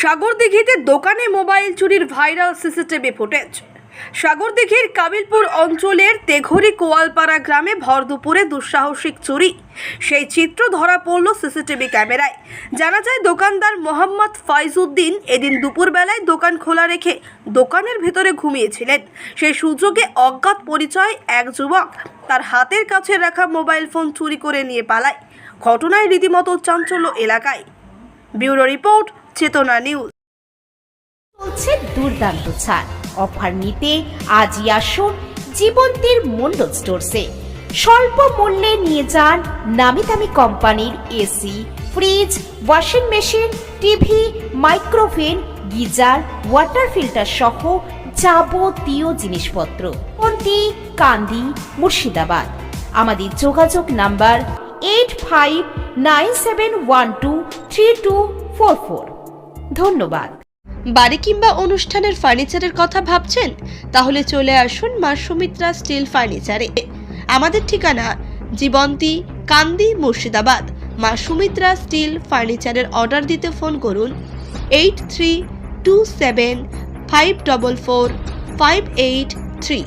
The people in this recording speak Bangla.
সাগরদিঘিতে দোকানে মোবাইল চুরির ভাইরাল সিসিটিভি ফুটেজ। সাগরদিঘির কাবিলপুর অঞ্চলের তেঘরি কোয়ালপাড়া গ্রামে ভর দুপুরে দুঃসাহসিক চুরি, সেই চিত্র ধরা পড়ল সিসিটিভি ক্যামেরায়। জানা যায়, দোকানদার মোহাম্মদ ফাইজউদ্দিন এদিন দুপুরবেলায় দোকান খোলা রেখে দোকানের ভেতরে ঘুমিয়েছিলেন। সেই সুযোগে অজ্ঞাত পরিচয় এক যুবক তার হাতের কাছে রাখা মোবাইল ফোন চুরি করে নিয়ে পালায়। ঘটনায় রীতিমতো চাঞ্চল্য এলাকায়। ব্যুরো রিপোর্ট, চেতনা নিউজ। চলছে দুর্দান্ত ছাড়। অফার নিতে আজই আসুন জীবন্তীর মন্ডল স্টোরসে। স্বল্প মূল্যে নিয়ে যান নামি দামি কোম্পানির AC, fridge, washing machine, TV, micro oven, geyser, water filter সহ যাবতীয় জিনিসপত্র। জীবন্তী, কান্দি, মুর্শিদাবাদ। আমাদের যোগাযোগ নাম্বার 8597123244। ধন্যবাদ। বাড়ি কিংবা অনুষ্ঠানের ফার্নিচারের কথা ভাবছেন? তাহলে চলে আসুন মা সুমিত্রা স্টিল ফার্নিচারে। আমাদের ঠিকানা জীবন্তী, কান্দি, মুর্শিদাবাদ। মা সুমিত্রা স্টিল ফার্নিচারের অর্ডার দিতে ফোন করুন 8327544583।